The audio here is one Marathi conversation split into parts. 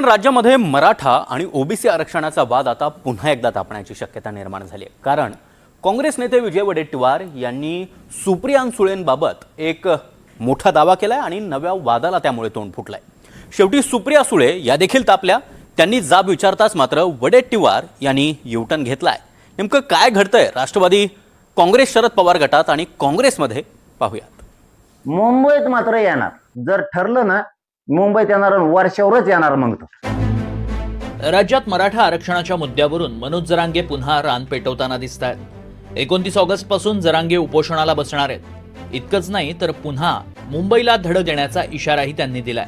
राज्यामध्ये मराठा आणि ओबीसी आरक्षणाचा वाद आता पुन्हा एकदा तापण्याची शक्यता निर्माण झाली आहे। कारण काँग्रेस नेते विजय वडेट्टीवार यांनी सुप्रिया सुळेंबाबत एक मोठा दावा केलाय आणि नव्या वादाला त्यामुळे तोंड फुटलंय। शेवटी सुप्रिया सुळे या देखील तापल्या। त्यांनी जाब विचारताच मात्र वडेट्टीवार यांनी युटर्न घेतलाय। नेमकं काय घडतंय राष्ट्रवादी काँग्रेस शरद पवार गटात आणि काँग्रेसमध्ये पाहूयात। मुंबईत मात्र येणार, जर ठरलं ना मुंबईत येणार वर्षावरच येणार। मग राज्यात मराठा आरक्षणाच्या मुद्द्यावरून मनोज जरांगे पुन्हा रान पेटवताना दिसतायत। 29 ऑगस्ट पासून जरांगे उपोषणाला बसणार आहेत। इतकंच नाही तर पुन्हा मुंबईला धडक देण्याचा इशाराही त्यांनी दिलाय।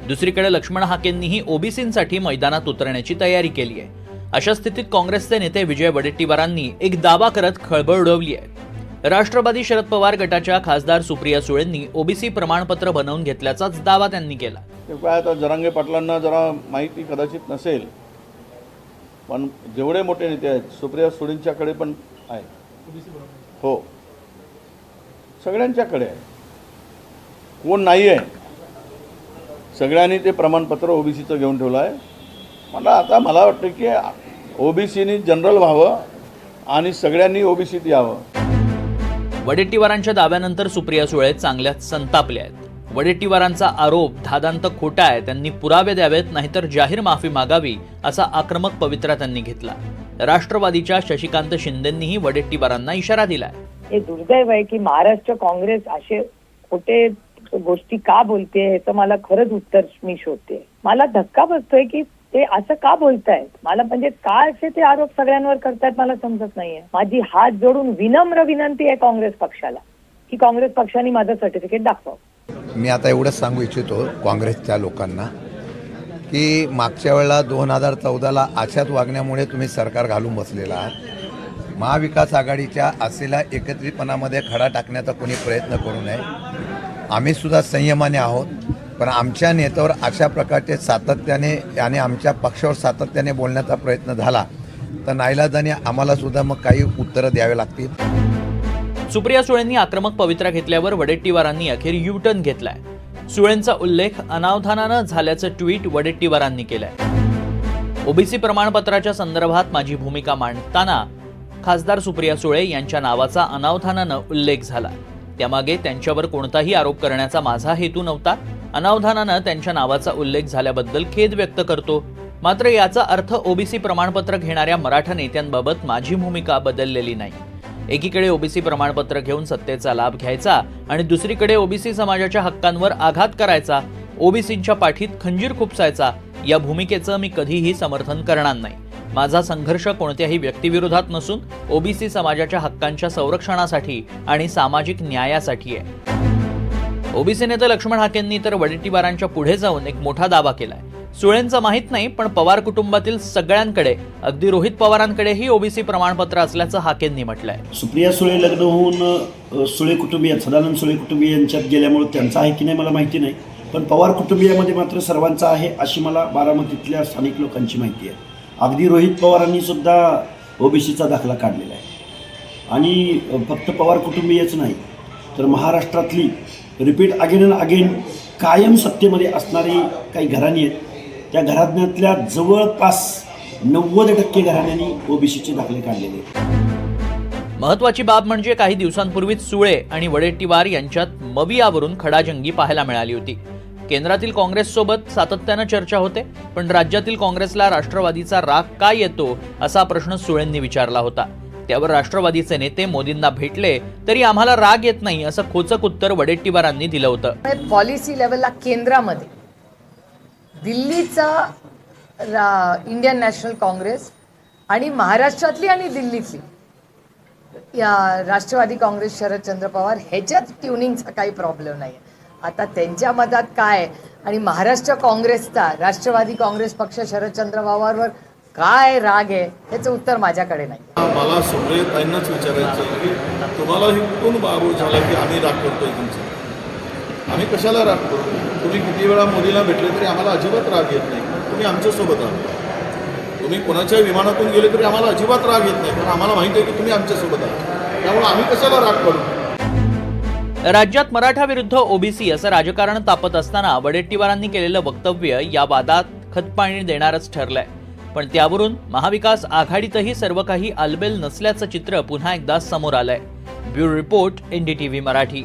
दुसरीकडे लक्ष्मण हाकेंनीही ओबीसींसाठी मैदानात उतरण्याची तयारी केली आहे। अशा स्थितीत काँग्रेसचे नेते विजय वडेट्टीवारांनी एक दावा करत खळबळ उडवली आहे। राष्ट्रवादी शरद पवार गटाच्या खासदार सुप्रिया सुळेंनी ओबीसी प्रमाणपत्र बनवून घेतल्याचाच दावा त्यांनी केला। काय आता जरांगे पाटलांना जरा माहिती कदाचित नसेल, पण जेवढे मोठे नेते आहेत सुप्रिया सुळेंच्याकडे पण आहे। हो, सगळ्यांच्याकडे आहे, कोण नाही आहे, सगळ्यांनी ते प्रमाणपत्र ओबीसीचं घेऊन ठेवलं आहे। मला वाटतं की ओबीसीनी जनरल व्हावं आणि सगळ्यांनी ओबीसीत यावं। वडेट्टीवारांच्या दाव्यानंतर सुप्रिया सुळे चांगल्याच संतापल्या आहेत। वडेट्टीवारांचा आरोप धादांत खोटा आहे, त्यांनी पुरावे द्यावेत, नाहीतर जाहीर माफी मागावी असा आक्रमक पवित्रा त्यांनी घेतला। राष्ट्रवादीच्या शशिकांत शिंदेंनीही वडेट्टीवारांना इशारा दिलाय। हे दुर्दैव आहे की महाराष्ट्र काँग्रेस असे खोटे गोष्टी का बोलते ह्याचं मला खरंच उत्तर मी शोधते। मला धक्का बसतोय की ते असं का बोलतायत, मला म्हणजे का असे ते आरोप सगळ्यांवर करतायत मला समजत नाहीये। माझी हात जोडून विनम्र विनंती आहे काँग्रेस पक्षाला की काँग्रेस पक्षाने माझं सर्टिफिकेट दाखवावं। मी आता एवढंच सांगू इच्छितो काँग्रेसच्या लोकांना की मागच्या वेळेला 2014ला अशाच वागण्यामुळे तुम्ही सरकार घालून बसलेला आहात। महाविकास आघाडीच्या असलेल्या एकत्रितपणामध्ये खडा टाकण्याचा कोणी प्रयत्न करू नये। आम्ही सुद्धा संयमाने आहोत, पण आमच्या नेत्यावर अशा प्रकारचे सातत्याने आणि आमच्या पक्षावर सातत्याने बोलण्याचा प्रयत्न झाला तर नाईलाजाने आम्हाला सुद्धा मग काही उत्तरं द्यावे लागतील। सुप्रिया सुळेंनी आक्रमक पवित्रा घेतल्यावर वडेट्टीवारांनी अखेर युटर्न घेतलाय। सुळेंचा उल्लेख अनावधानानं झाल्याचं ट्विट वडेट्टीवारांनी केलंय। ओबीसी प्रमाणपत्राच्या संदर्भात माझी भूमिका मांडताना खासदार सुप्रिया सुळे यांच्या नावाचा अनावधानानं उल्लेख झाला। त्यामागे त्यांच्यावर कोणताही आरोप करण्याचा माझा हेतू नव्हता। अनावधानानं त्यांच्या नावाचा उल्लेख झाल्याबद्दल खेद व्यक्त करतो। मात्र याचा अर्थ ओबीसी प्रमाणपत्र घेणाऱ्या मराठा नेत्यांबाबत माझी भूमिका बदललेली नाही। एकीकडे ओबीसी प्रमाणपत्र घेऊन सत्तेचा लाभ घ्यायचा आणि दुसरीकडे ओबीसी समाजाच्या हक्कांवर आघात करायचा, ओबीसींच्या पाठीत खंजीर खुपसायचा, या भूमिकेचं मी कधीही समर्थन करणार नाही। माझा संघर्ष कोणत्याही व्यक्तिविरोधात नसून ओबीसी समाजाच्या हक्कांच्या संरक्षणासाठी आणि सामाजिक न्यायासाठी आहे। ओबीसी नेते लक्ष्मण हाकेंनी तर वडेट्टीवारांच्या पुढे जाऊन एक मोठा दावा केलाय। सुळेंचा माहित नाही, पण पवार कुटुंबातील सगळ्यांकडे, अगदी रोहित पवारांकडेही ओबीसी प्रमाणपत्र असल्याचं हाकेंनी म्हटलंय। सुप्रिया सुळे लग्न होऊन सुळे कुटुंबीय, सदानंद सुळे कुटुंबीय यांच्यात गेल्यामुळे त्यांचा आहे की नाही मला माहिती नाही, पण पवार कुटुंबियामध्ये मात्र सर्वांचा आहे अशी मला बारामतीतल्या स्थानिक लोकांची माहिती आहे। अगदी रोहित पवारांनी सुद्धा ओबीसीचा दाखला काढलेला आहे। आणि फक्त पवार कुटुंबीयच नाही तर महाराष्ट्रातली रिपीट अगेन अँड अगेन कायम सत्तेमध्ये असणारी काही घराणी आहेत, त्या घराण्यातल्या जवळपास 90% घराण्यांनी ओबीसीचे दाखले काढलेले आहेत। महत्वाची बाब म्हणजे काही दिवसांपूर्वीच सुळे आणि वडेट्टीवार यांच्यात मवियावरून खडाजंगी पाहायला मिळाली होती। केंद्रातील काँग्रेससोबत सातत्यानं चर्चा होते, पण राज्यातील काँग्रेसला राष्ट्रवादीचा राग का येतो असा प्रश्न सुळेंनी विचारला होता। त्यावर राष्ट्रवादीचे नेते मोदींना भेटले तरी आम्हाला राग येत नाही असं खोचक उत्तर वडेट्टीवारांनी दिलं होतं। पॉलिसी लेवलला केंद्रामध्ये दिल्लीचा इंडियन नॅशनल काँग्रेस आणि महाराष्ट्रातली आणि दिल्लीतली या राष्ट्रवादी काँग्रेस शरदचंद्र पवार ह्याच्यात ट्युनिंगचा काही प्रॉब्लेम नाही। आता त्यांच्या मतात काय आणि महाराष्ट्र काँग्रेसचा राष्ट्रवादी काँग्रेस पक्ष शरदचंद्र पवारवर काय राग आहे ह्याचं उत्तर माझ्याकडे नाही। मला सुप्रियाताईंनाच विचारायचं की तुम्हाला हे कुठून बाबू झाला की आम्ही राग करतोय तुमचा? आम्ही कशाला राग करतो? तुम्ही किती वेळा मोदीला भेटले तरी आम्हाला अजिबात राग येत नाही, तुम्ही आमच्यासोबत आहात। तुम्ही कोणाच्या विमानातून गेले तरी आम्हाला अजिबात राग येत नाही, कारण आम्हाला माहिती आहे की तुम्ही आमच्यासोबत आहात। त्यामुळे आम्ही कशाला राग करू? राज्यात मराठा विरुद्ध ओबीसी असं राजकारण तापत असताना वडेट्टीवारांनी केलेलं वक्तव्य या वादात खतपाणी देणारच ठरलंय. पण त्यावरून महाविकास आघाडीतही सर्व काही आलबेल नसल्याचं चित्र पुन्हा एकदा समोर आलंय. Bureau report, NDTV Marathi.